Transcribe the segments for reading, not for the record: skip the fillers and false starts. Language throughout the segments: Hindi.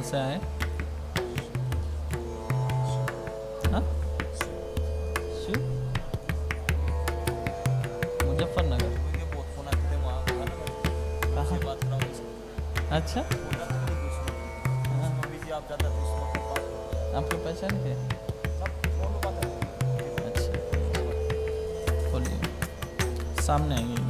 से आए? हाँ, शिव, मुजफ्फरनगर। मुझे बहुत फोन आते थे वहाँ कहाँ? से बात कराओ इससे। अच्छा, बोला था मेरे दोस्त हाँ, में बिजी आप ज़्यादा तो उस वक्त बात करो। आपके पहचान के? सब फोन में बात है। अच्छा, खोलिए, सामने आइए इधर।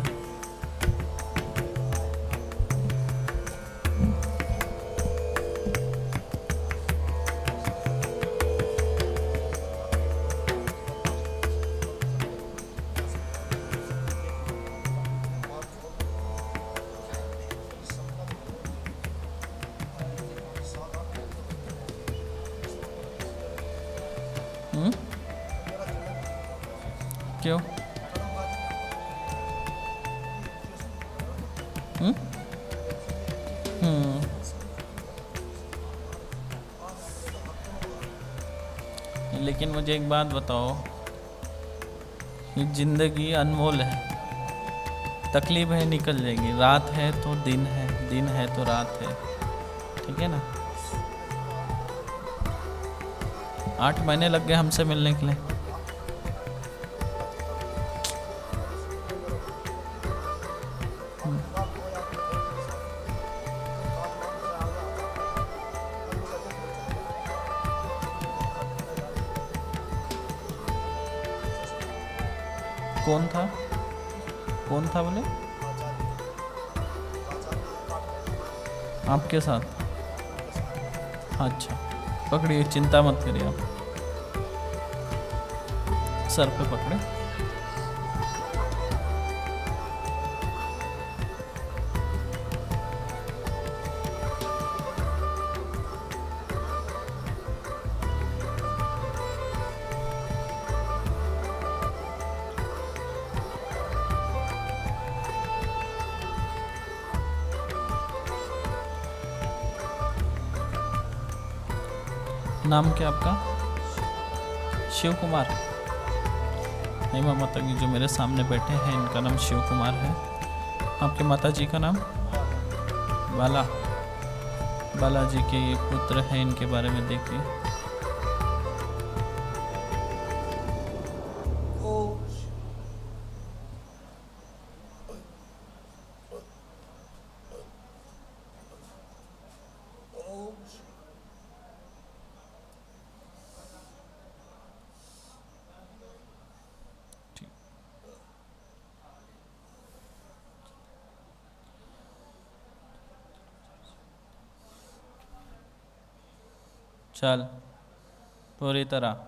क्यों? हम्म हम्म लेकिन मुझे एक बात बताओ, ये जिंदगी अनमोल है, तकलीफ है निकल जाएगी, रात है तो दिन है, दिन है तो रात है, ठीक है ना? 8 महीने लग गए हमसे मिलने के लिए। कौन था? कौन था बोले? आपके साथ? अच्छा, पकड़िए, चिंता मत करिए आप, सर पे पकड़े। नाम क्या आपका? शिव कुमार। हेमा माता की जो मेरे सामने बैठे हैं, इनका नाम शिव कुमार है। आपके माता जी का नाम? बाला। बालाजी के ये पुत्र हैं, इनके बारे में देखिए। चल, पूरी तरह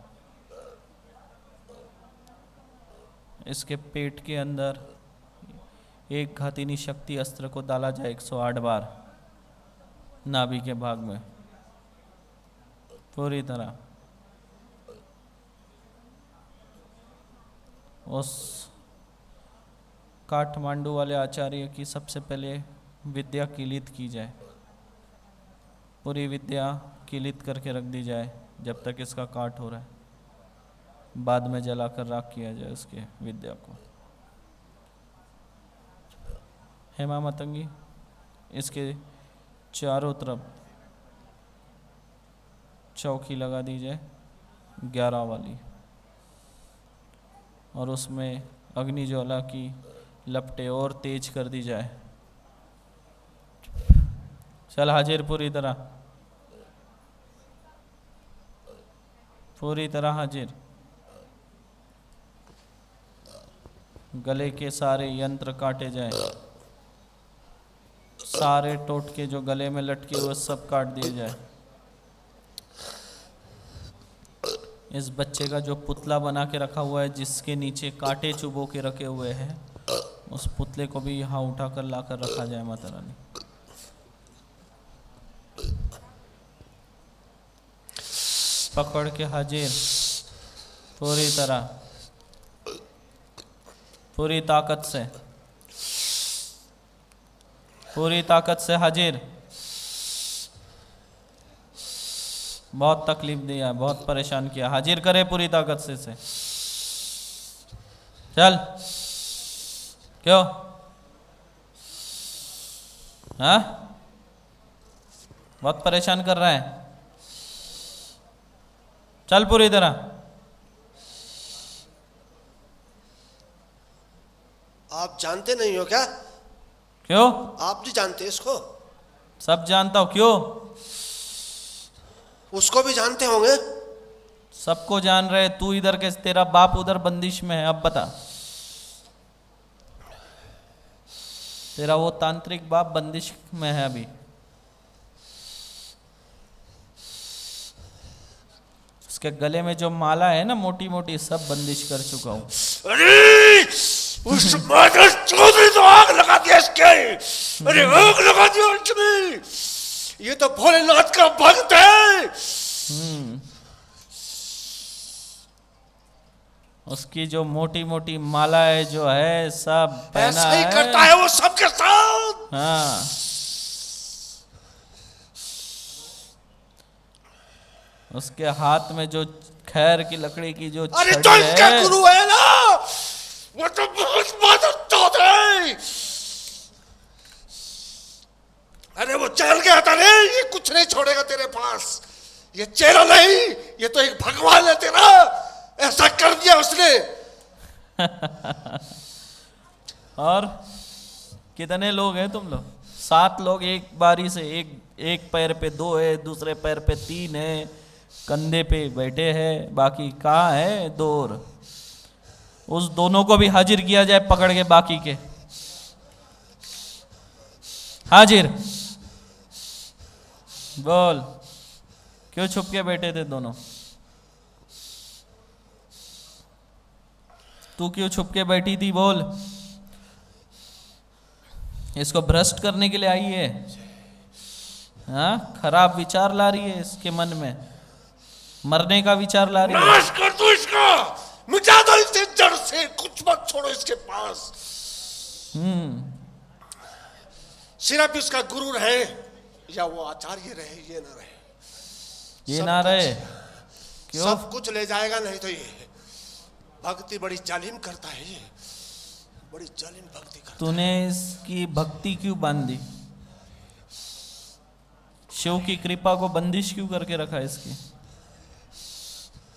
इसके पेट के अंदर एक घातिनी शक्ति अस्त्र को डाला जाए 108 बार नाभि के भाग में, पूरी तरह। उस काठमांडू वाले आचार्य की सबसे पहले विद्या किलित की जाए, पूरी विद्या किलित करके रख दी जाए जब तक इसका काट हो रहा है, बाद में जलाकर राख किया जाए उसके विद्या को। हेमा मतंगी, इसके चारों तरफ चौकी लगा दी जाए 11 वाली, और उसमें अग्नि ज्वाला की लपटें और तेज कर दी जाए। चल हाजिर, पूरी तरह, पूरी तरह हाजिर। गले के सारे यंत्र काटे जाए, सारे टोटके जो गले में लटके हुए सब काट दिए जाए। इस बच्चे का जो पुतला बना के रखा हुआ है, जिसके नीचे कांटे चुभो के रखे हुए हैं, उस पुतले को भी यहाँ उठा कर ला कर रखा जाए माता रानी। पकड़ के हाजिर, पूरी तरह, पूरी ताकत से, पूरी ताकत से हाजिर। बहुत तकलीफ दिया, बहुत परेशान किया, हाजिर करे पूरी ताकत से। चल, क्यों? हाँ, बहुत परेशान कर रहा है। चल पूरी तरह। आप जानते नहीं हो क्या? क्यों? आप नहीं जानते इसको? सब जानता हूं। क्यों? उसको भी जानते होंगे। सबको जान रहे। तू इधर के, तेरा बाप उधर बंदिश में है। अब बता, तेरा वो तांत्रिक बाप बंदिश में है अभी। उसके गले में जो माला है ना मोटी मोटी, सब बंदिश कर चुका हूं। अरे उस मादर चौधरी तो आग लगा दिया इसके। अरे आग लगा दिया इसमें। ये तो भोलेनाथ का भक्त है। उसकी जो मोटी मोटी माला है जो है सब पहना ऐसा ही है। करता है वो सबके साथ। हाँ, उसके हाथ में जो खैर की लकड़ी की जो अरे छड़ी तो इसका है, गुरु है ना, वो तो बहुत मादर चौधरी। अरे वो चल गया था रे। ये कुछ नहीं छोड़ेगा तेरे पास। ये चेला नहीं, ये तो एक भगवान है तेरा। ऐसा कर दिया उसने। और कितने लोग हैं तुम लोग? 7 लोग एक बारी से। एक पैर पे 2 है, दूसरे पैर पे 3 है, कंधे पे बैठे हैं। बाकी कहाँ है? 2 और। उस दोनों को भी हाजिर किया जाए पकड़ के। बाकी के हाजिर। बोल, क्यों छुप के बैठे थे दोनों? तू क्यों छुप के बैठी थी? बोल। इसको भ्रष्ट करने के लिए आई है? हाँ, खराब विचार ला रही है इसके मन में, मरने का विचार ला रही है। नाश कर दो इसका, मिटा दो इसे जड़ से। कुछ मत छोड़ो इसके पास। सिर्फ इसका गुरु रहे या वो आचार्य रहे, ये ना रहे। ये सब ना रहे। कुछ- क्यों? सब कुछ ले जाएगा। नहीं तो ये भक्ति बड़ी जालिम करता है। ये बड़ी जालिम भक्ति करता तूने इसकी भक्ति क्यों बांधी? शिव की कृपा को बंदिश क्यों करके रखा इसकी?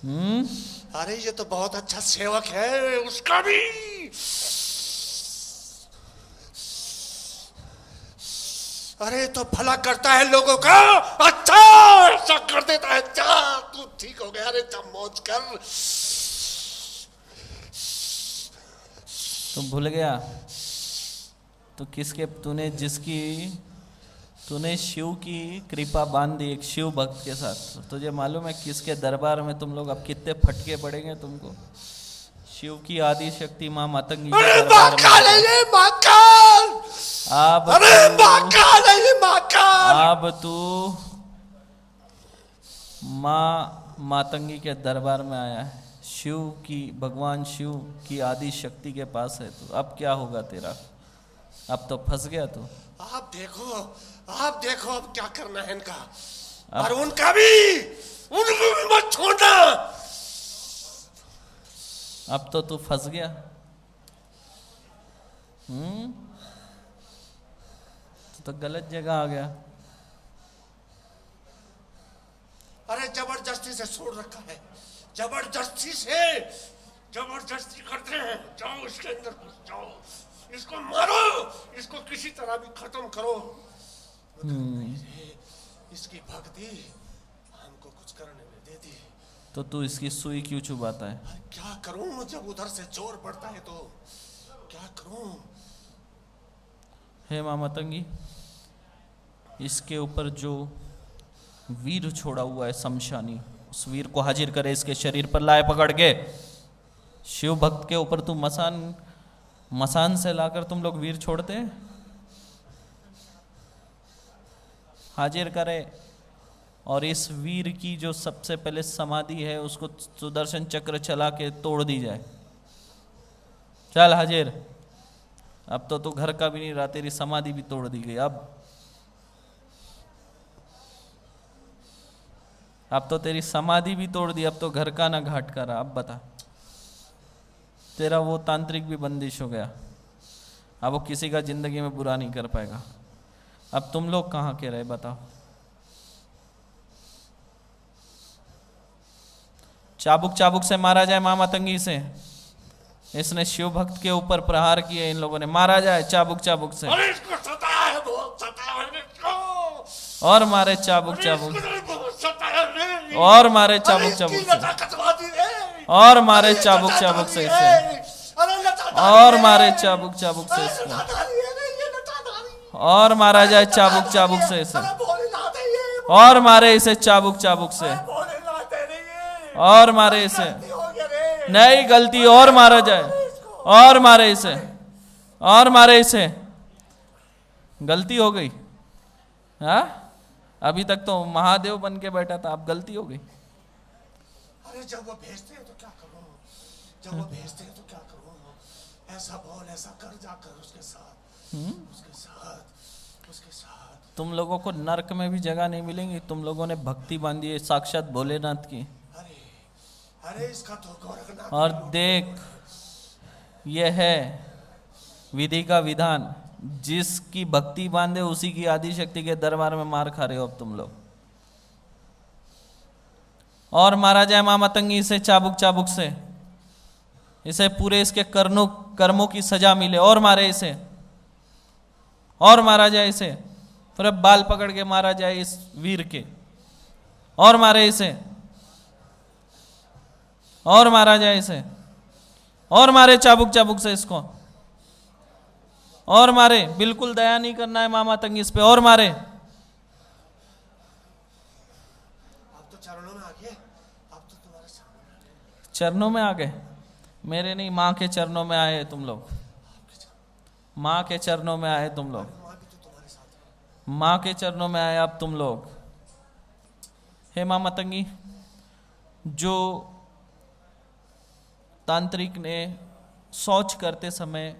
है। अरे ये तो बहुत अच्छा सेवक है उसका भी। अरे तो भला करता है लोगों का। अच्छा ऐसा कर देता है। जा तू ठीक हो गया। अरे जा मौज कर। तू भूल गया तो किसके? तूने शिव की कृपा बांध दी एक शिव भक्त के साथ। तुझे मालूम है किसके दरबार में तुम लोग अब कितने फटके पड़ेंगे तुमको? शिव की आदि शक्ति मां मातंगी के अरे दरबार महाकाल है में। ये, महाकाल। अब अरे महाकाल है ये, महाकाल। अब तू मां मातंगी के दरबार में आया है। शिव की, भगवान शिव की आदि शक्ति के पास है तू। अब क्या होगा तेरा? अब तो फंस गया तू। आप देखो अब क्या करना है इनका। और उनको भी मत छोड़ना। अब तो तू फंस गया। तो गलत जगह आ गया। अरे जबरदस्ती से छोड़ रखा है। जबरदस्ती करते हैं। जाओ इसके अंदर घुस जाओ। इसको मारो। इसको किसी तरह भी खत्म करो। इसकी भक्ति हमको कुछ करने में दे दी। तो तू इसकी सुई क्यों चुभाता है? क्या करूं जब उधर से जोर पड़ता है तो क्या करूं? हे मां मातंगी, इसके ऊपर जो वीर छोड़ा हुआ है शमशानी, उस वीर को हाजिर करे इसके शरीर पर। लाए पकड़ के। शिव भक्त के ऊपर तू मसान से लाकर तुम लोग वीर छोड़ते हैं? हाजिर करे। और इस वीर की जो सबसे पहले समाधि है उसको सुदर्शन चक्र चला के तोड़ दी जाए। चल हाजिर। अब तो तू घर का भी नहीं रहा, तेरी समाधि भी तोड़ दी गई। अब तो तेरी समाधि भी तोड़ दी। अब तो घर का ना घाट का रहा। अब बता, तेरा वो तांत्रिक भी बंदिश हो गया। अब वो किसी का जिंदगी में बुरा नहीं कर पाएगा। अब तुम लोग कहाँ के रहे बताओ? चाबुक चाबुक से मारा जाए माँ मातंगी से। इसने शिव भक्त के ऊपर प्रहार किए, इन लोगों ने, मारा जाए चाबुक चाबुक से। अरे इसको सताया है, बहुत सताया है इसको। और मारे चाबुक अरे चाबुक, इसको बहुत सताया है। और मारे चाबुक अरे चाबुक इसकी से, लता कटवा दी है। और मारे अरे चाबुक लता चाबुक डाली से है। इसे, अरे लता डाली और है। मारे चाबुक चाबुक से अरे इसको, लता डाली है, ये लता डाली। और मारा जाए लता चाबुक डाली चाबुक है। से इसे, अरे भोलेनाथ है ये। और मारे इसे चाबुक चाबुक से, अरे भोलेनाथ है रे ये। और मारे इसे। गलती हो गया रे। नहीं गलती, और मारा जाए, और मारे इसे, और मारे इसे। गलती हो गई। हाँ, अभी तक तो महादेव बन के बैठा था, अब गलती हो गई। अरे जब वो भेजते हैं तो क्या करूं, जब वो भेजते हैं तो क्या करूं। ऐसा बोल, ऐसा कर, जाकर उसके साथ, उसके साथ, उसके साथ। तुम लोगों को नरक में भी जगह नहीं मिलेगी। तुम लोगों ने भक्ति बांधी है साक्षात भोलेनाथ की। अरे अरे इसका तो गोरखनाथ। और देख, यह है विधि का विधान। जिसकी भक्ति बांधे उसी की आदिशक्ति के दरबार में मार खा रहे हो अब तुम लोग। और मारा जाए माँ मातंगी से चाबुक चाबुक से, इसे पूरे इसके कर्मों की सजा मिले। और मारे इसे, और मारा जाए इसे, पूरे बाल पकड़ के मारा जाए इस वीर के। और मारे इसे, और मारा जाए इसे, और मारे चाबुक चाबुक से इसको, और मारे। बिल्कुल दया नहीं करना है माँ मातंगी इस पे, और मारे। अब तो चरणों में आ गए, अब तो तुम्हारे सामने। चरणों में आ गए, मेरे नहीं, माँ के चरणों में आए तुम लोग। माँ के चरणों में आए तुम लोग, माँ भी तो तुम्हारे साथ है। माँ के चरणों में आए अब तुम लोग। हे माँ मातंगी, जो तांत्रिक ने शौच करते समय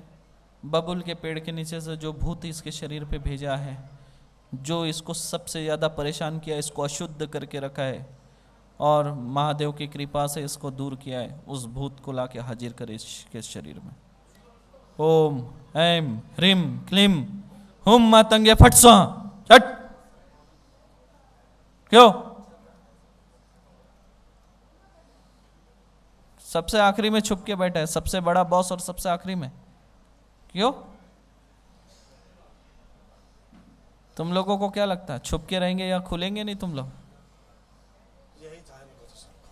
बबुल के पेड़ के नीचे से जो भूत इसके शरीर पे भेजा है, जो इसको सबसे ज़्यादा परेशान किया, इसको अशुद्ध करके रखा है, और महादेव की कृपा से इसको दूर किया है, उस भूत को लाके हाजिर करे इसके शरीर में। ओम ऐम ह्रीम क्लीम हुम मातंगे फट स्वाहा हट। क्यों? सबसे आखिरी में छुप के बैठा है, सबसे बड़ा बॉस और सबसे आखिरी में। क्यों? तुम लोगों को क्या लगता है, छुप के रहेंगे या खुलेंगे नहीं तुम लोग? यही था इनको तो सबको,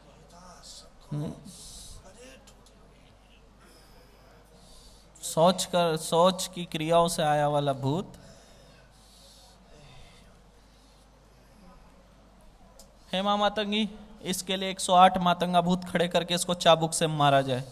यही था सबको। अरे सोच की क्रियाओं से आया वाला भूत। हे माँ मातंगी, इसके लिए 108 मातंगा भूत खड़े करके इसको चाबुक से मारा जाए।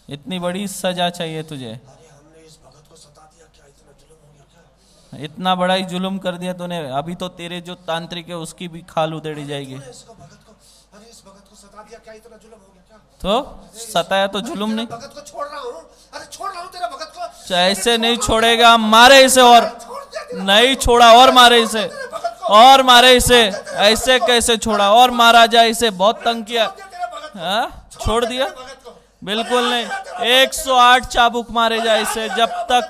इतनी बड़ी सजा चाहिए तुझे? अरे हमने इस भगत को सता दिया, क्या इतना जुल्म हो गया क्या? इतना बड़ा ही जुल्म कर दिया तूने। अभी तो तेरे जो तांत्रिक है उसकी भी खाल उधेड़ी जाएगी। इसको भगत को, अरे इस भगत को सता दिया, क्या इतना जुल्म हो गया क्या? तो सताया तो जुल्म नहीं। भगत को छोड़ रहा हूँ, अरे छोड़ रहा हूँ तेरा भगत को। ऐसे नहीं छोड़ेगा, मारे इसे। और छोड़ दिया तेरा नहीं छोड़ा, और मारे इसे, भगत को। और मारे इसे। ऐसे कैसे छोड़ा? और मारा जाए इसे, बहुत तंग किया। तेरा भगत को। हाँ? छोड़ दिया? भगत को। बिल्कुल नहीं, 108 चाबुक मारे जाए इसे, जब तक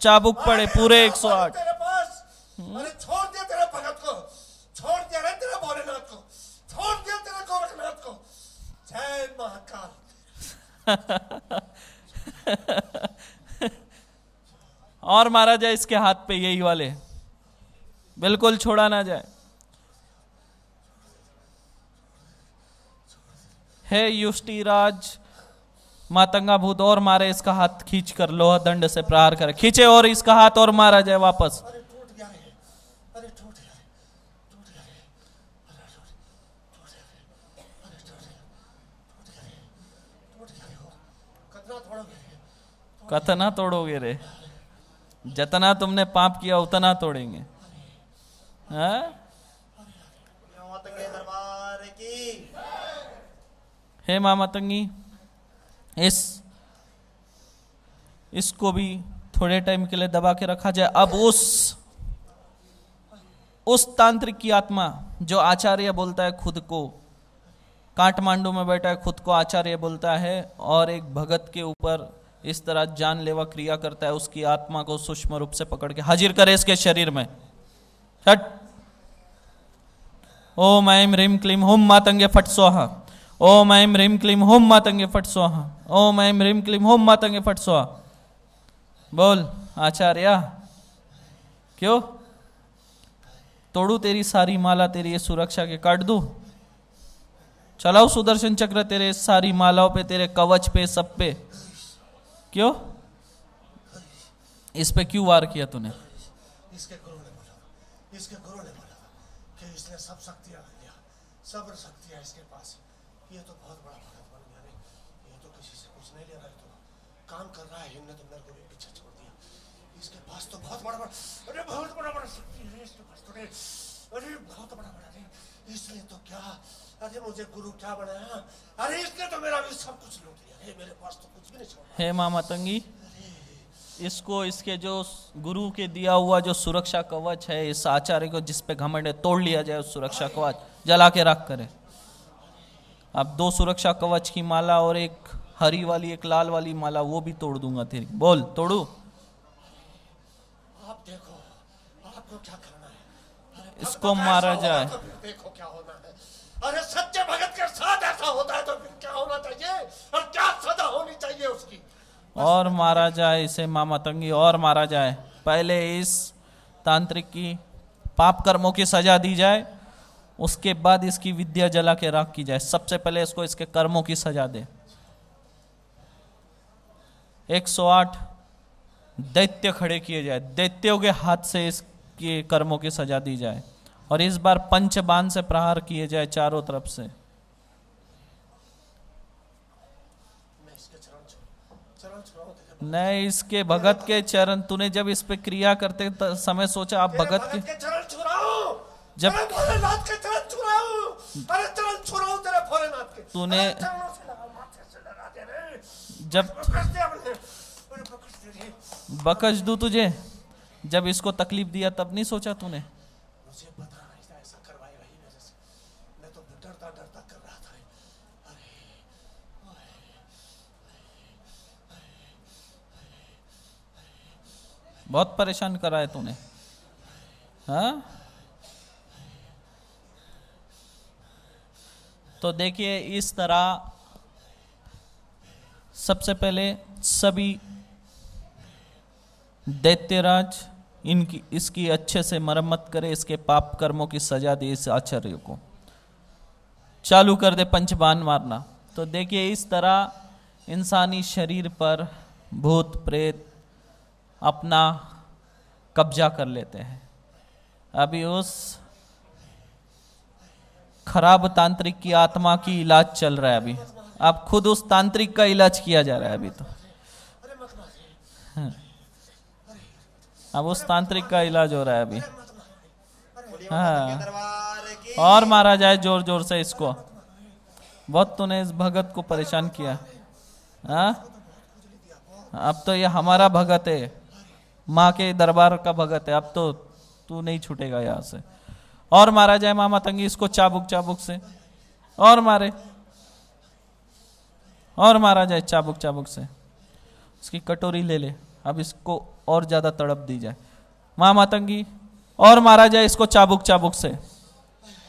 चाबुक पड़े पूरे 108। तेरे पास, अरे छोड़ दिया तेरे भगत को, छोड़ दिया रे तेरे भोलेनाथ को, छोड़ दिया तेरे गोरखनाथ को। जय महाकाल। और मारा जाए इसके हाथ पे, यही वाले, बिल्कुल छोड़ा ना जाए। हे युष्टिराज मातंगा भूत, और मारे इसका हाथ खींच कर लोहा दंड से प्रहार करे। खींचे और इसका हाथ और मारा जाए वापस। अरे टूट गया रे, अरे टूट गया रे, टूट गया रे, अरे टूट गया रे, अरे टूट गया रे, टूट गया रे, हो कितना तोड़ोगे रे? कतना तोड़ोगे रे? जितना तुमने पाप किया उतना तोड़ेंगे। हाँ? दरबार की। हे माँ मातंगी, इसको भी थोड़े टाइम के लिए दबा के रखा जाए। अब उस तांत्रिक की आत्मा जो आचार्य बोलता है खुद को, काठमांडू में बैठा है, खुद को आचार्य बोलता है, और एक भगत के ऊपर इस तरह जानलेवा क्रिया करता है, उसकी आत्मा को सूक्ष्म रूप से पकड़ के हाजिर करे इसके शरीर में। हट। ओम ऐं ह्रीं क्लीं हुं मातंगे फट स्वाहा। ओम ऐं ह्रीं क्लीं हुं मातंगे फट स्वाहा। ओम ऐं ह्रीं क्लीं हुं मातंगे फट स्वाहा। बोल आचार्य। क्यों तोड़ू तेरी सारी माला, तेरी ये सुरक्षा के काट दूं? चलाओ सुदर्शन चक्र तेरे सारी मालाओं पे, तेरे कवच पे, सब पे। क्यों इस पे क्यों वार किया तूने? इसके गुरु ने बोला, इसके गुरु ने बोला कि इसने सब शक्तियां लिया, सब शक्तियां इसके पास। ये तो बहुत बड़ा भगत बन गया रे। ये तो किसी से कुछ नहीं ले रहा है, तो काम कर रहा है। इनने तो मेरे को भी पीछे छोड़ दिया। इसके पास तो बहुत बड़ा बड़ा, अरे बहुत बड़ा बड़ा शक्ति है इसके पास तो रे। अरे बहुत बड़ा बड़ा रे। इसने तो क्या, अरे मुझे गुरु क्या बनाया? अरे इसने तो मेरा भी सब कुछ लूट लिया है। मेरे पास तो कुछ भी नहीं छोड़ा। हे माँ मातंगी, इसको इसके जो गुरु के दिया हुआ जो सुरक्षा कवच है, इस आचार्य को जिस पे घमंड है, तोड़ लिया जाए। उस सुरक्षा कवच जला के रख करे। अब 2 सुरक्षा कवच की माला और एक हरी वाली, एक लाल वाली माला, वो भी तोड़ दूंगा तेरी। बोल तोड़ू? आप देखो आपको क्या करना है। अरे इसको भक्त मारा ऐसा जाए। होगा तो फिर देखो क्या होना है। अरे सच्चे भगत के साथ ऐसा होता है तो फिर क्या होना चाहिए और क्या सजा होनी चाहिए उसकी। और मारा जाए इसे माँ मातंगी, और मारा जाए। पहले इस तांत्रिक की पाप कर्मों की सजा दी जाए, उसके बाद इसकी विद्या जला के राख की जाए। सबसे पहले इसको इसके कर्मों की सजा दे। 108 दैत्य खड़े किए जाए, दैत्यों के हाथ से इसके कर्मों की सजा दी जाए। और इस बार पंचबाण से प्रहार किए जाए चारों तरफ से। मैं इसके चरण छुड़ाऊं तेरे नहीं, इसके भगत के चरण, तूने जब इस पे क्रिया करते समय सोचा आप भगत के चरण छुड़ाऊं, जब अरे भोलेनाथ के चरण छुड़ाऊं, अरे चरण छुड़ाऊं तेरे भोलेनाथ के। तूने अरे चरणों से लगा, माथे से लगा दे रे। जब पकड़ दे अपने, अरे पकड़ दे रे। बकच दूं तुझे, जब इसको तकलीफ दिया तब नहीं सोचा तूने? मुझे पता नहीं था ऐसा करवाए वही मेरे से। मैं तो डरता डरता कर रहा था। अरे बहुत परेशान करा है तूने, हाँ? तो देखिए इस तरह सबसे पहले सभी दैत्यराज इसकी अच्छे से मरम्मत करे, इसके पाप कर्मों की सजा दे इस आचार्य को। चालू कर दे पंचबाण मारना। तो देखिए इस तरह इंसानी शरीर पर भूत प्रेत अपना कब्जा कर लेते हैं। अभी उस खराब तांत्रिक की आत्मा की इलाज चल रहा है। अभी अब खुद उस तांत्रिक का इलाज किया जा रहा है अभी तो। अब उस तांत्रिक का इलाज हो रहा है अभी। हाँ, दरबार की और मारा जाए जोर जोर से इसको। बहुत तूने इस भगत को परेशान किया। हाँ, अब तो ये हमारा भगत है, माँ के दरबार का भगत है। अब तो तू नहीं छूटेगा यहाँ से। और मारा जाए माँ मातंगी इसको चाबुक चाबुक से, और मारे, और मारा जाए चाबुक चाबुक से। इसकी कटोरी ले ले, अब इसको और ज्यादा तड़प दी जाए माँ मातंगी। और मारा जाए इसको चाबुक चाबुक से,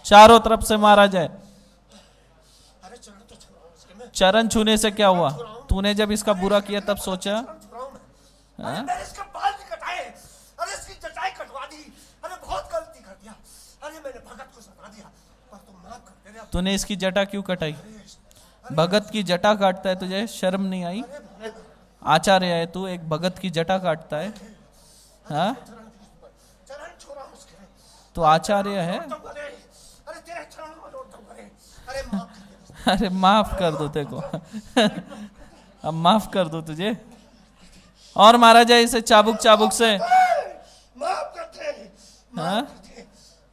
चारों तरफ से मारा जाए। अरे चरण तो छुड़ाऊं इसके मैं। चरण छूने से क्या हुआ? तूने जब इसका बुरा किया तब सोचा? छुड़ाऊं मैं। अरे मैंने इसके बाल नहीं कटाए, अरे इसकी जटाई कटवा दी। अरे बहुत गलती कर दिया। अरे मैंने भगत को सता दिया, पर तुम माफ कर दे रहे। तूने इसकी जटा क्यों कटाई? भगत की जटा काटता है, तुझे शर्म नहीं आई? आचार्य है तू, एक भगत की जटा काटता है? हाँ, चरण छुड़ाऊं उसके। तो आचार्य है। अरे तेरे चरणों में लौट दूंगा रे। अरे माफ कर दे। अरे माफ कर दो तेरे को। अब माफ कर दो तुझे। और मारा जाए इसे चाबुक चाबुक से। माफ कर दे, हाँ,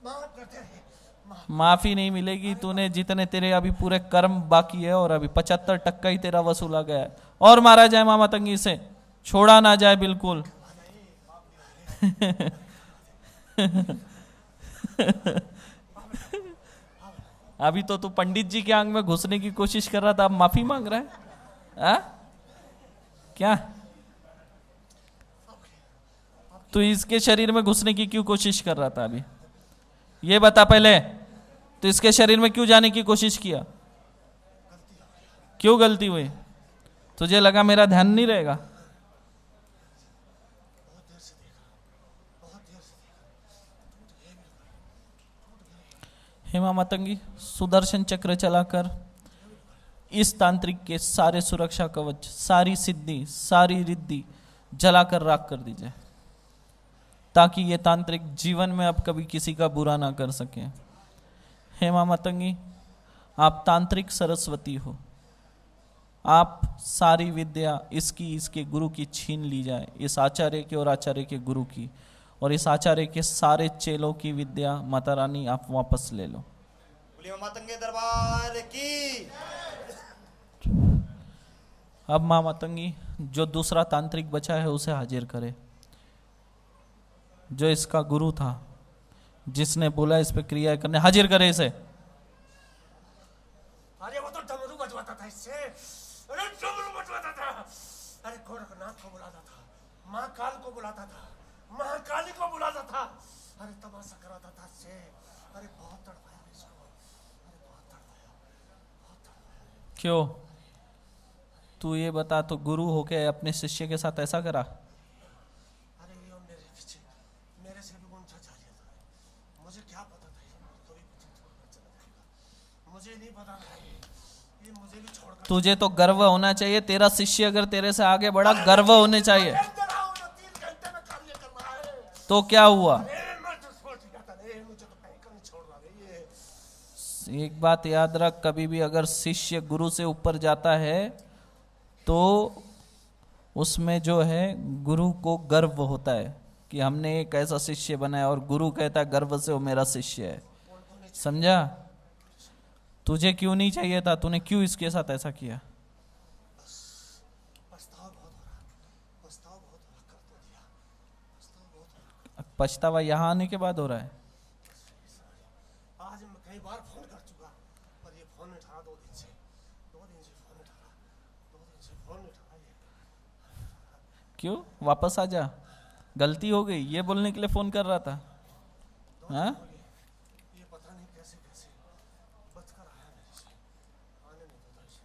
माफ कर दे। माफी नहीं मिलेगी। तूने जितने तेरे अभी पूरे कर्म बाकी है, और अभी 75% ही तेरा वसूला गया है। और मारा जाए मामा तंगी से, छोड़ा ना जाए बिल्कुल। अभी तो तू पंडित जी के आंग में घुसने की कोशिश कर रहा था, अब माफी मांग रहा है? आ? क्या तू इसके शरीर में घुसने की क्यों कोशिश कर रहा था अभी? ये बता पहले, तो इसके शरीर में क्यों जाने की कोशिश किया? क्यों गलती हुई? तुझे लगा मेरा ध्यान नहीं रहेगा? हेमा मातंगी सुदर्शन चक्र चलाकर इस तांत्रिक के सारे सुरक्षा कवच, सारी सिद्धि, सारी रिद्धि जलाकर राख कर दीजिए, ताकि ये तांत्रिक जीवन में अब कभी किसी का बुरा ना कर सके। हेमा मातंगी, आप तांत्रिक सरस्वती हो। आप सारी विद्या इसके गुरु की छीन ली जाए, इस आचार्य के और आचार्य के गुरु की, और इस आचार्य के सारे चेलों की विद्या माता रानी आप वापस ले लो। बोलिए मातंगे दरबार की। अब माँ मातंगी जो दूसरा तांत्रिक बचा है उसे हाजिर करे, जो इसका गुरु था, जिसने बोला इस पे क्रिया करने, हाजिर करे इसे। अरे वो तो डमरू बजवाता था इससे, अरे डमरू बजवाता था, अरे गोरखनाथ को बुलाता था, महाकाल को बुलाता था, महाकाली को बुलाता था, अरे तमाशा कराता था इससे। अरे बहुत तड़पाया इसको, अरे बहुत तड़पाया, बहुत तड़पाया। क्यों? तू ये बता, तो गुरु होके अपने शिष्य के साथ ऐसा करा? अरे ये मेरे पीछे, मेरे से भी ऊंचा जा लिया था, मुझे क्या पता था ये तो भी पीछे छोड़कर चला जाएगा, मुझे नहीं पता था ये मुझे भी छोड़कर। तुझे तो गर्व होना चाहिए, तेरा शिष्य अगर तेरे से आगे बढ़ा, गर्व होने चाहिए। 3 घंटे में कार्य करना है तो क्या हुआ? मैं तो सोच गया था रे, मुझे तो कहीं का नहीं छोड़ रहा रे ये। एक बात याद रख, कभी भी अगर शिष्य गुरु से ऊपर जाता है तो उसमें जो है गुरु को गर्व होता है कि हमने एक ऐसा शिष्य बनाया, और गुरु कहता है गर्व से वो मेरा शिष्य है। समझा? तुझे क्यों नहीं चाहिए था? तूने क्यों इसके साथ ऐसा किया? पछतावा बहुत हो रहा, पछतावा बहुत हो रहा, कर तो दिया, पछतावा बहुत हो रहा। पछतावा यहाँ आने के बाद हो रहा है? आज मैं कई बार फोन कर चुका, पर ये फोन नहीं उठा रहा। 2 दिन से फोन नहीं उठा रहा, 2 दिन से फोन नहीं उठा रहा ये। क्यों? वापस आ जा, गलती हो गई ये बोलने के लिए फोन कर रहा था। हाँ, ये पता नहीं कैसे कैसे बचकर आया मेरे से, आने नहीं देता इसे।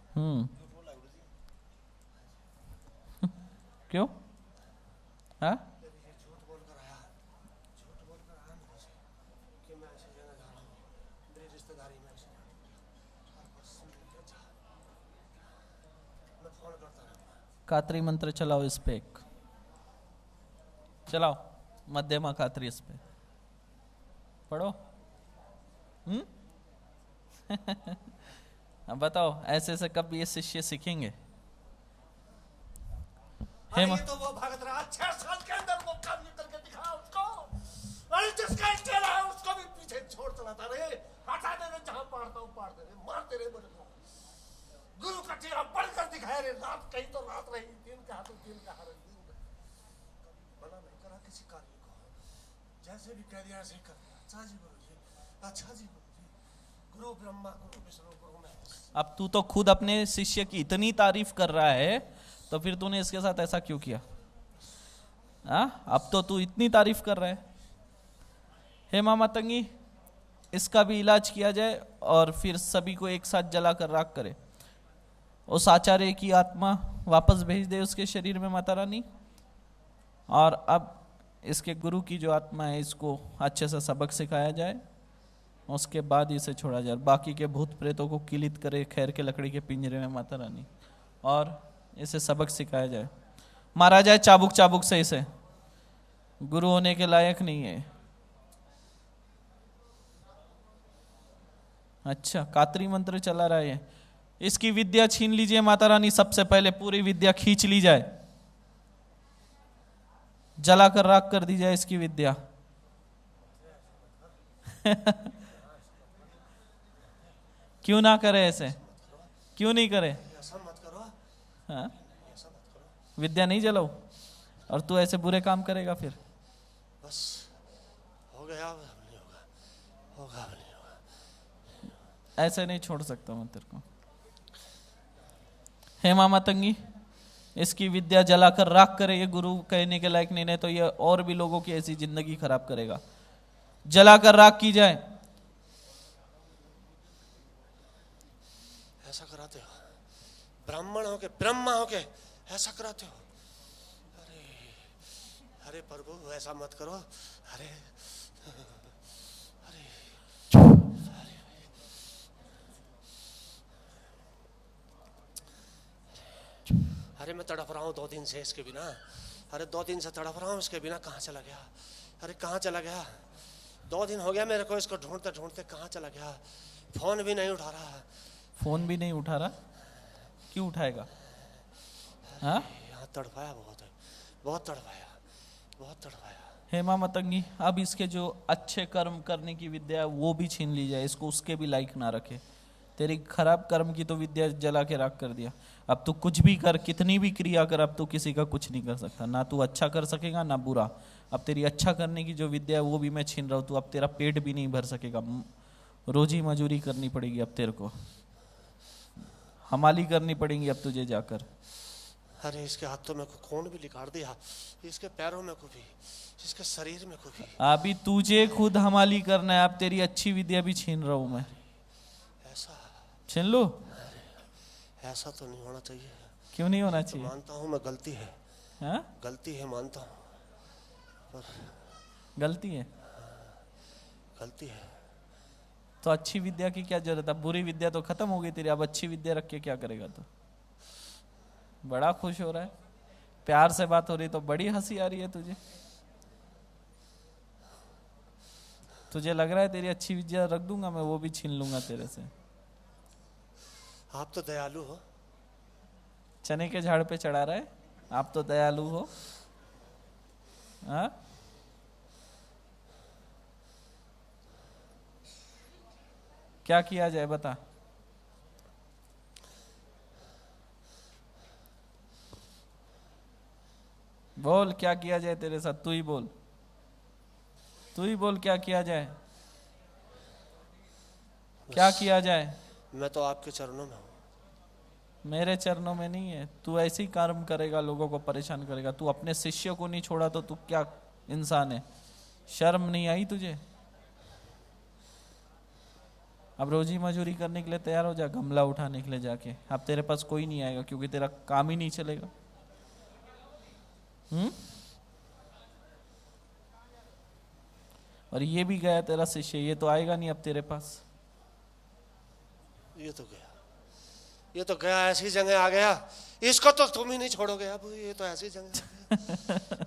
क्यों? हाँ, ये झूठ बोलकर आया, झूठ बोलकर आया मेरे से कि मैं ऐसे जाने जा रहा हूँ, मेरी रिश्तेदारी में ऐसे जाने जा, और बस मिलके जा। मैं फोन करता रहूँगा। कात्री मंत्र चलाओ इस पे, एक चलाओ, मध्यमा कात्री इस पे पढ़ो। अब बताओ, ऐसे से कब ये शिष्य सीखेंगे? अरे ये तो वो भगत रहा, 6 साल के अंदर वो काम निकल के दिखा उसको। अरे जिसका चेला है उसको भी पीछे छोड़ चला था रे, हटा दे रे, जहां मारता हूं मार दे रे, मारते रे मेरे को। गुरु का चेहरा पढ़कर दिखाया रे, रात कहीं तो रात रही, दिन का तो दिन का हर दिन का। मना नहीं करा किसी कार्य को, जैसे भी कह दिया ऐसे ही कर दिया। अच्छा जी गुरु जी, अच्छा जी गुरु जी, गुरु ब्रह्मा गुरु विष्णु गुरु महेश। अब तू तो खुद अपने शिष्य की इतनी तारीफ कर रहा है, तो फिर तूने इसके साथ ऐसा क्यों किया? अब तो तू इतनी तारीफ कर रहा है। हेमा मातंगी, इसका भी इलाज किया जाए और फिर सभी को एक साथ जलाकर राख करे। उस आचार्य की आत्मा वापस भेज दे उसके शरीर में माता रानी, और अब इसके गुरु की जो आत्मा है इसको अच्छे से सबक सिखाया जाए, उसके बाद इसे छोड़ा जाए। बाकी के भूत प्रेतों को किलित करे खैर के लकड़ी के पिंजरे में माता रानी, और इसे सबक सिखाया जाए। मारा जाए चाबुक चाबुक से, इसे गुरु होने के लायक नहीं है। अच्छा, कात्री मंत्र चला रहा है, इसकी विद्या छीन लीजिए माता रानी। सबसे पहले पूरी विद्या खींच ली जाए, जलाकर राख कर दी जाए इसकी विद्या। क्यों ना करे ऐसे? क्यों नहीं करे? ऐसा मत करो, हाँ? ऐसा मत करो। विद्या नहीं जलाओ और तू ऐसे बुरे काम करेगा फिर? बस हो गया, अब नहीं होगा, होगा अब नहीं होगा। ऐसे नहीं छोड़ सकता मैं तेरे को। हेमा मातंगी, इसकी विद्या जलाकर राख करे, ये गुरु कहने के लायक नहीं, तो ये और भी लोगों की ऐसी जिंदगी खराब करेगा। जलाकर राख की जाए। ऐसा कराते हो, ब्राह्मण हो के ब्रह्मा हो के ऐसा कराते हो। अरे अरे प्रभु ऐसा मत करो। अरे अरे मैं तड़प रहा हूँ 2 दिन से इसके बिना। अरे 2 दिन से तड़प रहा हूँ इसके बिना। कहाँ चला गया? अरे कहाँ चला गया? 2 दिन हो गया मेरे को इसको ढूंढते ढूंढते। कहाँ चला गया? फोन भी नहीं उठा रहा। फोन भी नहीं उठा रहा? क्यों उठाएगा? हाँ, यहाँ तड़पाया बहुत है, बहुत तड़पाया, बहुत तड़पाया। हेमा मतंगी, अब इसके जो अच्छे कर्म करने की विद्या है वो भी छीन ली जाए, इसको उसके भी लायक ना रखे। तेरी खराब कर्म की तो विद्या जला के राख कर दिया। अब तू कुछ भी कर, कितनी भी क्रिया कर, अब तू किसी का कुछ नहीं कर सकता। ना तू अच्छा कर सकेगा ना बुरा। अब तेरी अच्छा करने की जो विद्या है वो भी मैं छीन रहा हूँ। तू अब तेरा पेट भी नहीं भर सकेगा। रोजी मजूरी करनी पड़ेगी अब तेरे को, हमाली करनी पड़ेगी अब तुझे जाकर। अरे इसके हाथों में खून भी निकाल दिया, इसके पैरों में को भी, इसके शरीर में को भी। अभी तुझे खुद हमाली करना है। अब तेरी अच्छी विद्या भी छीन रहा हूँ मैं। ऐसा छीन लो? ऐसा तो नहीं होना चाहिए। क्यों नहीं होना तो चाहिए? मानता हूँ मैं गलती है। हाँ, गलती है मानता हूँ, पर गलती है गलती है। तो अच्छी विद्या की क्या जरूरत है? बुरी विद्या तो खत्म हो गई तेरी। अब अच्छी विद्या रख के क्या करेगा तू? बड़ा खुश हो रहा है, प्यार से बात हो रही तो बड़ी हंसी आ रही है तुझे। तुझे लग रहा है तेरी अच्छी विद्या रख दूंगा मैं, वो भी छीन लूंगा तेरे से। आप तो दयालु हो। चने के झाड़ पे चढ़ा रहा है, आप तो दयालु हो। हाँ, क्या किया जाए बता? बोल क्या किया जाए तेरे साथ? तू ही बोल, तू ही बोल क्या किया जाए? क्या किया जाए? मैं तो आपके चरणों में हूँ। मेरे चरणों में नहीं है। तू ऐसे ही कर्म करेगा, लोगों को परेशान करेगा। तू अपने शिष्य को नहीं छोड़ा तो तू क्या इंसान है? शर्म नहीं आई तुझे? अब रोजी मजूरी करने के लिए तैयार हो जा, गमला उठाने के लिए जाके। अब तेरे पास कोई नहीं आएगा क्योंकि तेरा काम ही नहीं चलेगा। और ये भी गया तेरा शिष्य, ये तो आएगा नहीं अब तेरे पास। ये तो गया, ये तो गया, ऐसी जगह आ गया। इसको तो तुम ही नहीं छोड़ोगे अब। ये तो ऐसी जगह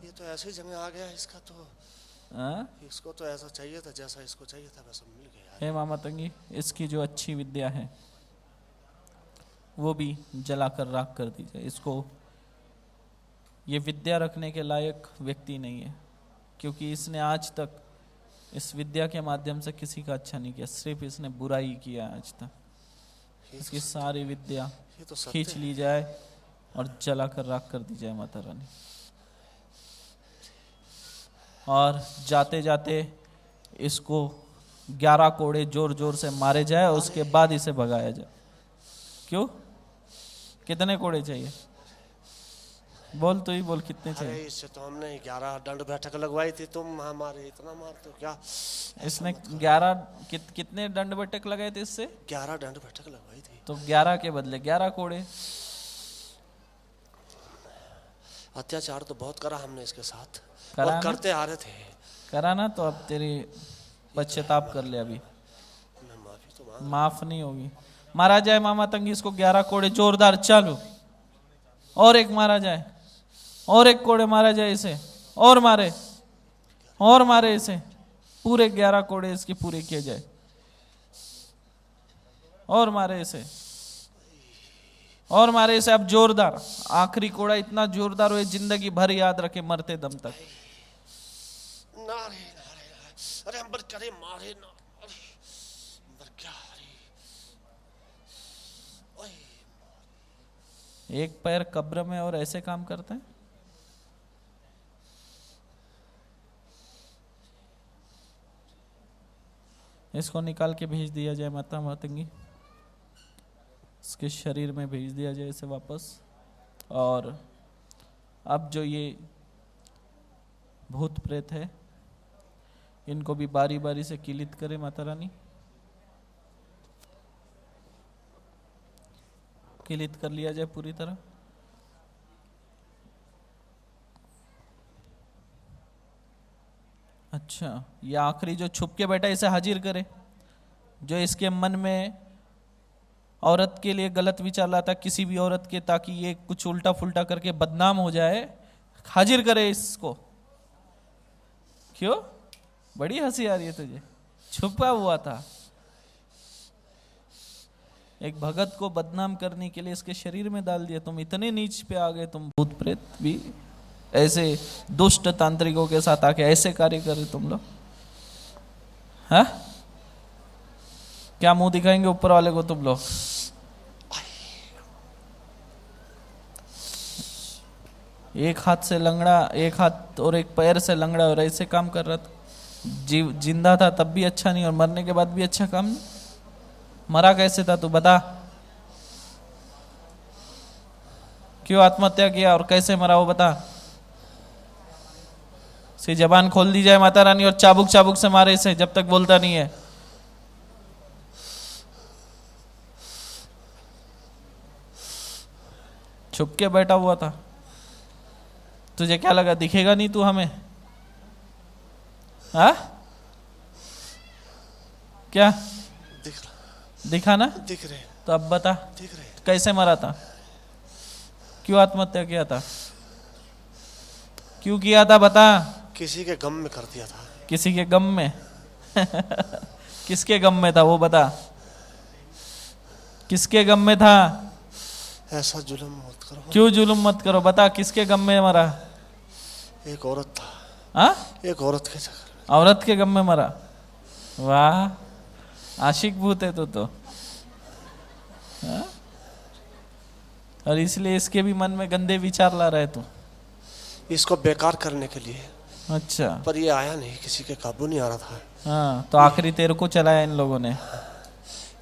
ये तो ऐसी जगह आ गया। इसका तो इसको तो ऐसा चाहिए था जैसा इसको चाहिए था, वैसा मिल गया। हे मामा तंगी, इसकी जो अच्छी विद्या है वो भी जलाकर राख कर दी जाए। इसको ये विद्या रखने के लायक व्यक्ति नहीं है, क्योंकि इसने आज तक इस विद्या के माध्यम से किसी का अच्छा नहीं किया, सिर्फ इसने बुराई किया आज तक। इसकी सारी विद्या तो खींच ली जाए और जलाकर राख कर दी जाए माता रानी। और जाते जाते इसको 11 कोड़े जोर जोर से मारे जाए और उसके बाद इसे भगाया जाए। क्यों? कितने कोड़े चाहिए? बोल, तो ही बोल कितने चाहिए? अरे इससे तो हमने 11 दंड बैठक लगवाई थी। तुम हमारे इतना मारते हो क्या? इसने 11 कितने दंड बैठक लगाए थे इससे? 11 दंड बैठक लगवाई थी। तो 11 के बदले 11 कोड़े। अत्याचार तो बहुत करा हमने इसके साथ, करा और करते आ रहे थे। करा ना, तो अब तेरी पश्चाताप कर ले। अभी मैं माफी तो मांग। माफ नहीं होगी। मारा जाए मामा तंगी इसको 11 कोड़े जोरदार। चालू। और एक मारा जाए, और एक कोड़े मारा जाए इसे, और मारे, और मारे इसे। पूरे 11 कोड़े इसके पूरे किए जाए, और मारे इसे, और मारे इसे। अब जोरदार, आखिरी कोड़ा इतना जोरदार हो जिंदगी भर याद रखे, मरते दम तक। नारे नारे नारे। अरे अंबर करे मारे ना। अंबर क्या? एक पैर कब्र में और ऐसे काम करते हैं। इसको निकाल के भेज दिया जाए माता मातंगी, इसके शरीर में भेज दिया जाए इसे वापस। और अब जो ये भूत प्रेत है इनको भी बारी बारी से किलित करे माता रानी। किलित कर लिया जाए पूरी तरह। अच्छा, ये आखिरी जो छुप के बैठा इसे हाजिर करे, जो इसके मन में औरत के लिए गलत विचार लाता किसी भी औरत के, ताकि ये कुछ उल्टा फुल्टा करके बदनाम हो जाए, हाजिर करे इसको। क्यों बड़ी हंसी आ रही है तुझे? छुपा हुआ था, एक भगत को बदनाम करने के लिए इसके शरीर में डाल दिया। तुम इतने नीच पे आ गए, तुम भूत प्रेत भी ऐसे दुष्ट तांत्रिकों के साथ आके ऐसे कार्य कर रहे तुम लोग, हाँ? क्या मुंह दिखाएंगे ऊपर वाले को तुम लोग? एक हाथ से लंगड़ा, एक हाथ और एक पैर से लंगड़ा और ऐसे काम कर रहा था। जिंदा था तब भी अच्छा नहीं और मरने के बाद भी अच्छा काम नहीं। मरा कैसे था तू बता? क्यों आत्महत्या किया और कैसे मरा वो बता? से जबान खोल दी जाए माता रानी और चाबुक चाबुक से मारे इसे जब तक बोलता नहीं है। छुप के बैठा हुआ था, तुझे क्या लगा दिखेगा नहीं तू हमें? हाँ क्या दिखा ना? दिख रहे। तो अब बता दिख रहे। कैसे मरा था? क्यों आत्महत्या किया था? क्यों किया था बता? किसी के गम में कर दिया था। किसी के गम में? किसके गम में था वो बता? किसके गम में था? ऐसा जुल्म मत करो। क्यों जुल्म मत करो बता, किसके गम में मरा? एक औरत था। हाँ, एक औरत के चक्कर में। औरत के गम में मरा? वाह, आशिक भूत है तो हाँ? और इसलिए इसके भी मन में गंदे विचार ला रहा है तू। इसको बेकार करने के लिए। अच्छा, पर ये आया नहीं, किसी के काबू नहीं आ रहा था। हाँ, तो आखिरी तेरे को चलाया इन लोगों ने।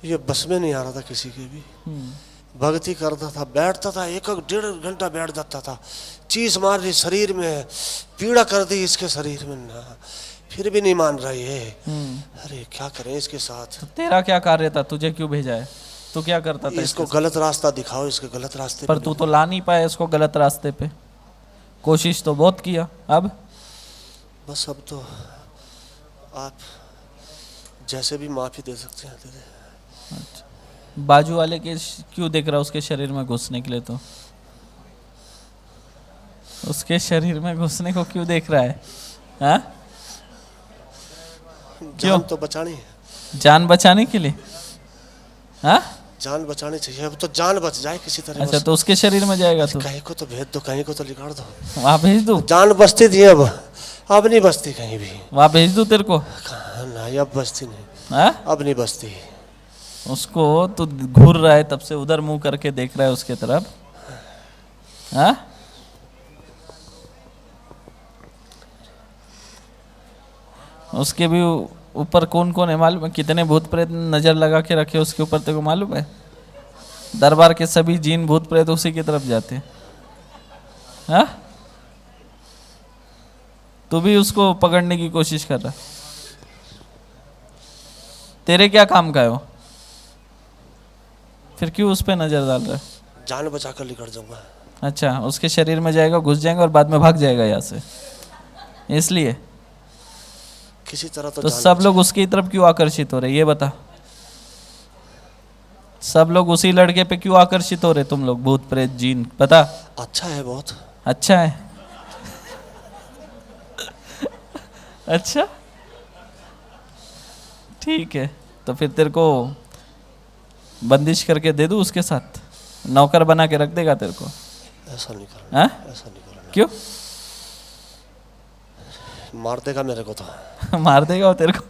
ये बस में नहीं आ रहा था किसी के भी। भक्ति करता था, बैठता था, एक डेढ़ घंटा बैठ जाता था। चीस मार रही शरीर में, पीड़ा कर दी इसके शरीर में ना, फिर भी नहीं मान रहा ये। अरे क्या करें इसके साथ? तो तेरा क्या कार्य था? तुझे क्यों भेजा है? तू क्या करता था? इसको गलत रास्ता दिखाओ, इसके गलत रास्ते पर तू तो ला नहीं पाया इसको गलत रास्ते पे। कोशिश तो बहुत किया, अब बस अब तो आप जैसे भी माफी दे सकते हैं दे दे। बाजू वाले के क्यों देख रहा उसके शरीर में घुसने के लिए? तो उसके शरीर में घुसने को क्यों देख रहा है? हाँ? जान तो बचानी है। जान बचाने के लिए? हाँ? जान बचानी चाहिए, अब तो जान बच जाए किसी तरह। अच्छा, तो उसके शरीर में जाएगा तू? कहीं को तो भेज दो, कहीं को तो निकाल दो। वहाँ भेज दो? जान बचती थी, अब नहीं बचती कहीं भी। वहाँ भेज दो तेरे को? नहीं, अब बचती नहीं। हाँ? अब नहीं बचती। उसको तो घूर रहा है तब से, उधर मुंह करके देख रहा है उसके तरफ। हाँ? उसके भी ऊपर कौन कौन है मालूम है? कितने भूत प्रेत नजर लगा के रखे उसके ऊपर, तेरे को मालूम है? दरबार के सभी जीन भूत प्रेत उसी की तरफ जाते हैं। हाँ? तू भी उसको पकड़ने की कोशिश कर रहा? तेरे क्या काम का है वो? फिर क्यों उस पे नजर डाल रहा है? जान बचा कर निकल जाऊंगा। अच्छा, उसके शरीर में जाएगा, घुस जाएगा और बाद में भाग जाएगा यहाँ से, इसलिए? किसी तरह तो सब लोग उसकी तरफ क्यों आकर्षित हो रहे ये बता? सब लोग उसी लड़के पे क्यों आकर्षित हो रहे तुम लोग, भूत प्रेत जीन? बता। अच्छा है, बहुत अच्छा है। अच्छा, ठीक है, तो फिर तेरे को बंदिश करके दे दूं उसके साथ? नौकर बना के रख देगा तेरे को? ऐसा नहीं करना। हाँ? ऐसा नहीं करना। क्यों? मार देगा मेरे को तो। मार देगा वो तेरे को?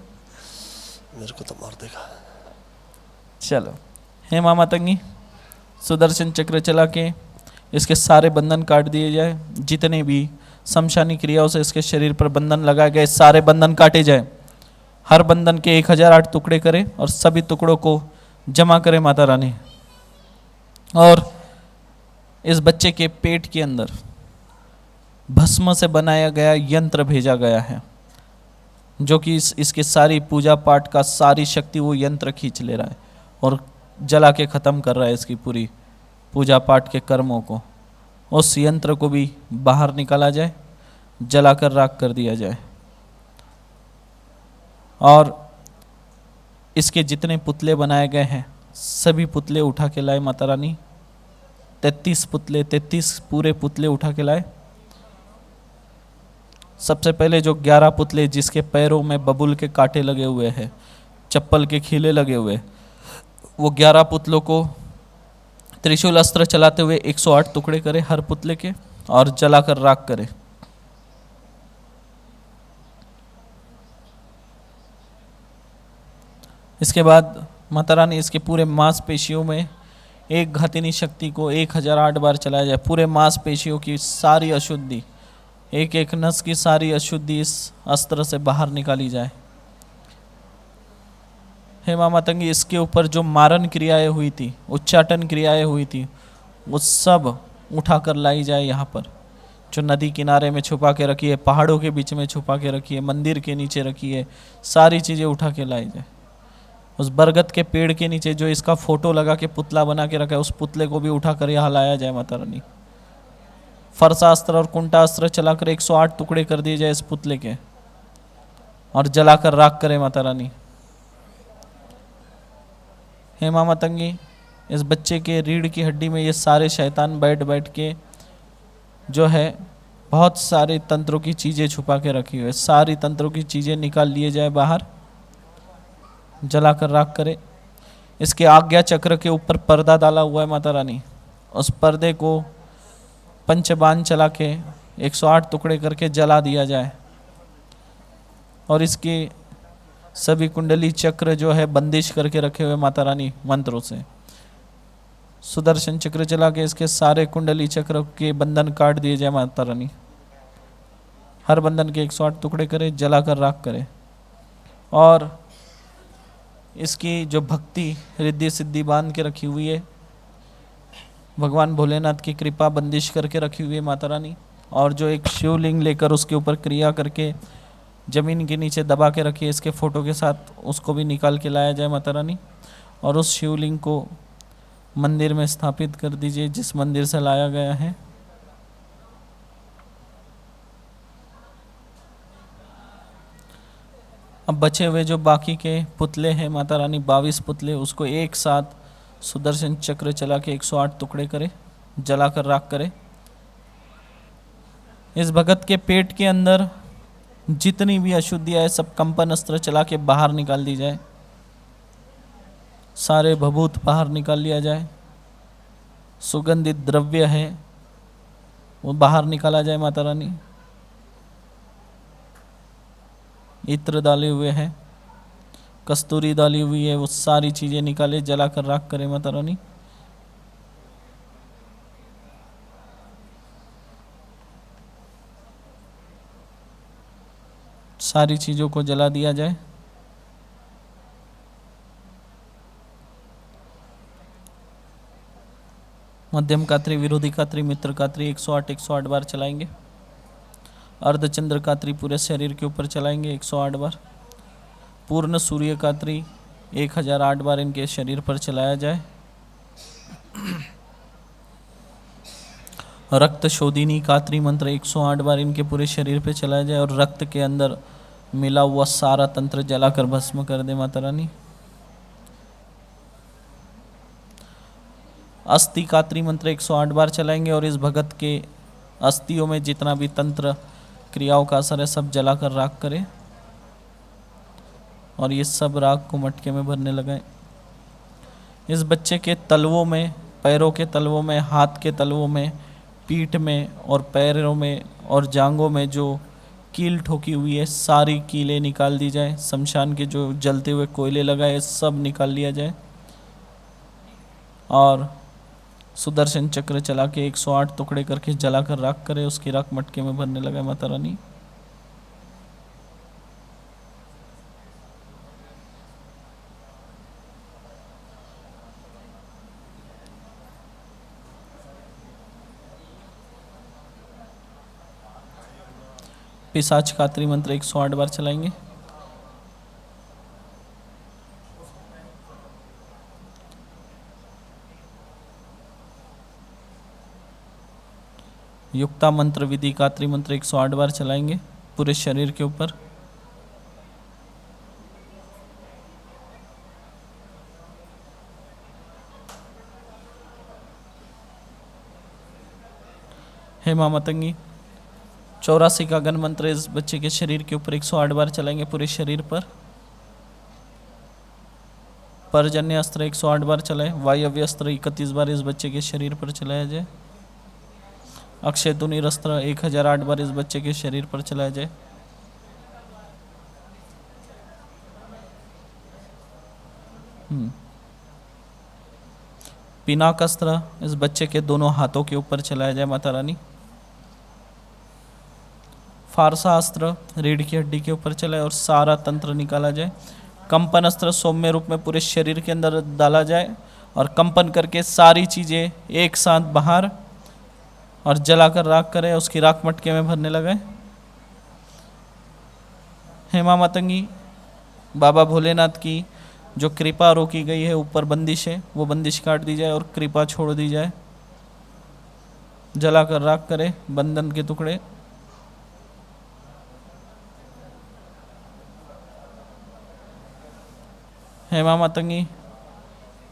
मेरे को तो मार देगा। चलो, हे माँ मातंगी, सुदर्शन चक्र चला के इसके सारे बंधन काट दिए जाए। जितने भी शमशानी क्रियाओं से इसके शरीर पर बंधन लगाए गए, सारे बंधन काटे जाए। हर बंधन के 1008 टुकड़े करें और सभी टुकड़ों को जमा करें माता रानी। और इस बच्चे के पेट के अंदर भस्म से बनाया गया यंत्र भेजा गया है, जो कि इसके सारी पूजा पाठ का सारी शक्ति वो यंत्र खींच ले रहा है और जला के ख़त्म कर रहा है इसकी पूजा पाठ के कर्मों को, उस यंत्र को भी बाहर निकाला जाए, जलाकर राख कर दिया जाए। और इसके जितने पुतले बनाए गए हैं सभी पुतले उठा के लाए माता रानी। 33 पुतले, 33 पूरे पुतले उठा के लाए। सबसे पहले जो 11 पुतले जिसके पैरों में बबूल के कांटे लगे हुए हैं, चप्पल के खीले लगे हुए, वो 11 पुतलों को त्रिशूल अस्त्र चलाते हुए 108 टुकड़े करे हर पुतले के और जलाकर राख करे। इसके बाद माता रानी इसके पूरे मांसपेशियों में एक घातिनी शक्ति को 1008 बार चलाया जाए। पूरे मांसपेशियों की सारी अशुद्धि, एक एक नस की सारी अशुद्धि इस अस्त्र से बाहर निकाली जाए। हे माँ मातंगी, इसके ऊपर जो मारन क्रियाएं हुई थी, उच्चाटन क्रियाएं हुई थी, वो सब उठाकर लाई जाए। यहाँ पर जो नदी किनारे में छुपा के रखी है, पहाड़ों के बीच में छुपा के रखी है, मंदिर के नीचे रखी है, सारी चीज़ें उठा के लाई जाए। उस बरगद के पेड़ के नीचे जो इसका फोटो लगा के पुतला बना के रखा है, उस पुतले को भी उठाकर यहाँ लाया जाए माता रानी। फरसास्त्र और कुंटास्त्र चलाकर 108 टुकड़े कर दिए जाए इस पुतले के और जलाकर राख करे माता रानी। हे माँ मातंगी, इस बच्चे के रीढ़ की हड्डी में ये सारे शैतान बैठ बैठ के जो है बहुत सारे तंत्रों की चीज़ें छुपा के रखी हुई है, सारी तंत्रों की चीज़ें निकाल लिए जाए बाहर, जलाकर राख करे। इसके आज्ञा चक्र के ऊपर पर्दा डाला हुआ है माता रानी, उस पर्दे को पंचबाण चला के 108 टुकड़े करके जला दिया जाए। और इसके सभी कुंडली चक्र जो है बंदिश करके रखे हुए माता रानी मंत्रों से। सुदर्शन चक्र चला के इसके सारे कुंडली चक्र के बंधन काट दिए जाए माता रानी। हर बंधन के 108 टुकड़े करे, जलाकर राख करे। और इसकी जो भक्ति रिद्धि सिद्धि बांध के रखी हुई है, भगवान भोलेनाथ की कृपा बंदिश करके रखी हुई है माता रानी। और जो एक शिवलिंग लेकर उसके ऊपर क्रिया करके जमीन के नीचे दबा के रखी है इसके फोटो के साथ, उसको भी निकाल के लाया जाए माता रानी। और उस शिवलिंग को मंदिर में स्थापित कर दीजिए जिस मंदिर से लाया गया है। अब बचे हुए जो बाकी के पुतले हैं माता रानी, 22 पुतले, उसको एक साथ सुदर्शन चक्र चला के 108 टुकड़े करे, जलाकर राख करे। इस भगत के पेट के अंदर जितनी भी अशुद्धियाँ है सब कंपन अस्त्र चला के बाहर निकाल दी जाए, सारे भभूत बाहर निकाल लिया जाए। सुगंधित द्रव्य है वो बाहर निकाला जाए माता रानी। इत्र डाले हुए हैं, कस्तूरी डाली हुई है, वो सारी चीज़ें निकाले, जलाकर राख करे माता रानी। सारी चीज़ों को जला दिया जाए। मध्यम कात्री, विरोधी कात्री, मित्र कात्री 108 बार चलाएंगे। अर्धचंद्र कात्री पूरे शरीर के ऊपर चलाएंगे 108 बार। पूर्ण सूर्य कात्री 1008 बार इनके शरीर पर चलाया जाए। रक्त शोधिनी कात्री मंत्र 108 बार इनके पूरे शरीर पे चलाया जाए और रक्त के अंदर मिला हुआ सारा तंत्र जलाकर भस्म कर दे माता रानी। अस्थि कात्री मंत्र 108 बार चलाएंगे और इस भगत के अस्थियों में जितना भी तंत्र क्रियाओं का असर है सब जलाकर राख करें और ये सब राख को मटके में भरने लगाएं। इस बच्चे के तलवों में, पैरों के तलवों में, हाथ के तलवों में, पीठ में और पैरों में और जांघों में जो कील ठोकी हुई है सारी कीलें निकाल दी जाए। शमशान के जो जलते हुए कोयले लगाए सब निकाल लिया जाए और सुदर्शन चक्र चला के 108 टुकड़े करके जलाकर राख करे, उसकी राख मटके में भरने लगाए माता रानी। पिशाच कात्री मंत्र 108 बार चलाएंगे। युक्ता मंत्र विधि का त्रिमंत्र 108 बार चलाएंगे पूरे शरीर के ऊपर। हे माँ मतंगी 84 का गण मंत्र इस बच्चे के शरीर के ऊपर 108 बार चलाएंगे पूरे शरीर पर। परजन्य अस्त्र 108 बार चलाए। वायव्य अस्त्र 31 बार इस बच्चे के शरीर पर चलाया जाए। अक्षय तुनीर अस्त्र 1008 बार इस बच्चे के शरीर पर चलाया जाए। पिनाक अस्त्र इस बच्चे के दोनों हाथों के ऊपर चलाया जाए माता रानी। फारसा अस्त्र रीढ़ की हड्डी के ऊपर चलाए और सारा तंत्र निकाला जाए। कंपन अस्त्र सौम्य रूप में पूरे शरीर के अंदर डाला जाए और कंपन करके सारी चीज़ें एक साथ बाहर और जलाकर राख करे, उसकी राख मटके में भरने लगे। हे माँ मतंगी बाबा भोलेनाथ की जो कृपा रोकी गई है ऊपर बंदिश है, वो बंदिश काट दी जाए और कृपा छोड़ दी जाए। जलाकर राख करे बंधन के टुकड़े। हे माँ मतंगी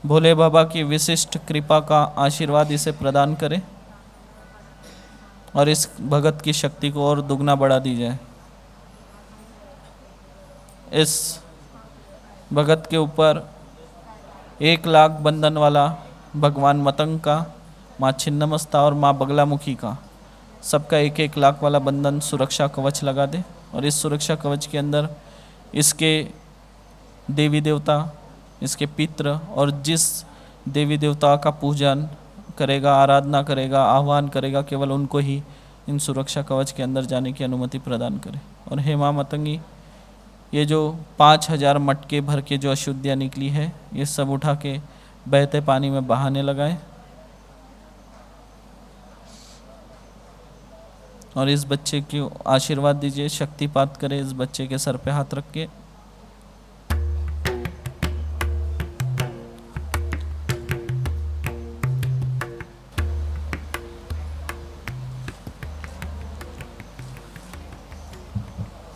भोले बाबा की विशिष्ट कृपा का आशीर्वाद इसे प्रदान करे और इस भगत की शक्ति को और दुगना बढ़ा दी जाए। इस भगत के ऊपर 1 लाख बंधन वाला भगवान मतंग का, माँ छिन्नमस्ता और माँ बगलामुखी का सबका 1-1 लाख वाला बंधन सुरक्षा कवच लगा दे और इस सुरक्षा कवच के अंदर इसके देवी देवता, इसके पितृ और जिस देवी देवता का पूजन करेगा, आराधना करेगा, आह्वान करेगा, केवल उनको ही इन सुरक्षा कवच के अंदर जाने की अनुमति प्रदान करे। और हे माँ मतंगी ये जो 5000 मटके भर के जो अशुद्धियाँ निकली है ये सब उठा के बहते पानी में बहाने लगाए और इस बच्चे की आशीर्वाद दीजिए, शक्तिपात करे इस बच्चे के सर पे हाथ रख के।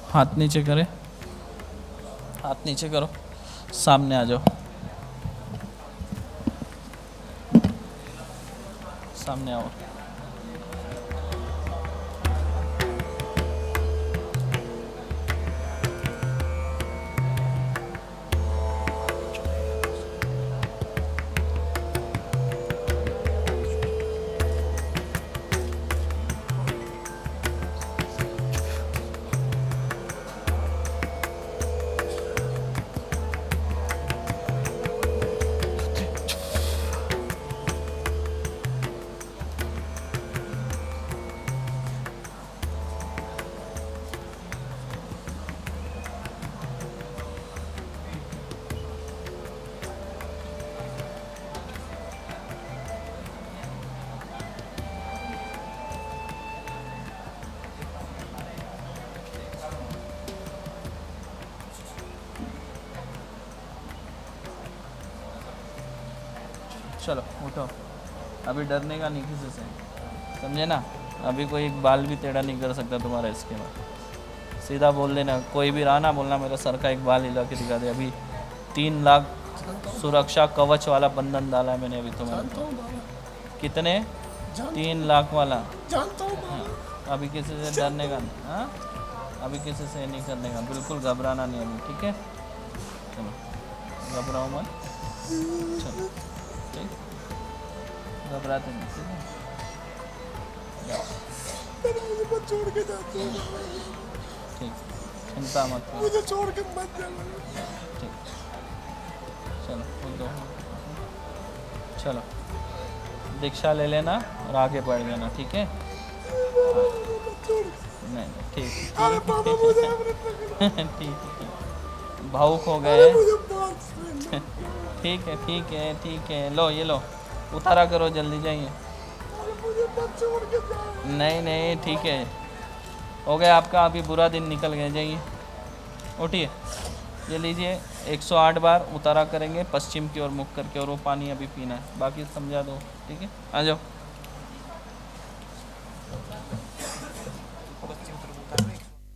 हाथ नीचे करे, हाथ नीचे करो, सामने आ जाओ, सामने आओ। चलो उठो, अभी डरने का नहीं किसी से, समझे ना। अभी कोई एक बाल भी टेढ़ा नहीं कर सकता तुम्हारा इसके बाद। सीधा बोल देना, कोई भी रहा ना बोलना मेरा सर का एक बाल हिला के दिखा दे। अभी 3 लाख सुरक्षा कवच वाला बंधन डाला है मैंने अभी तुम्हारे। कितने? 3 लाख वाला। हाँ, अभी किसी से डरने का नहीं। हाँ अभी किसी से नहीं करने का, बिल्कुल घबराना नहीं अभी, ठीक है। चलो घबराओ मत, चलो ठीक, घबराते नहीं, ठीक है। मुझे मत छोड़ के जाते हो, ठीक, चिंता मत करो, मुझे छोड़ के मत जाना। ठीक, चलो खुद दो, चलो दीक्षा ले लेना और आगे बढ़ जाना, ठीक है। नहीं ठीक अरे पापा मुझे अमृत ठीक, भावुक हो गए। मुझे ठीक है ठीक है ठीक है, लो ये लो, उतारा करो जल्दी, जाइए। नहीं नहीं ठीक है, हो गया आपका, अभी बुरा दिन निकल गया, जाइए उठिए। ये लीजिए 108 बार उतारा करेंगे पश्चिम की ओर मुख करके, और वो पानी अभी पीना है, बाकी समझा दो, ठीक है। आ जाओ।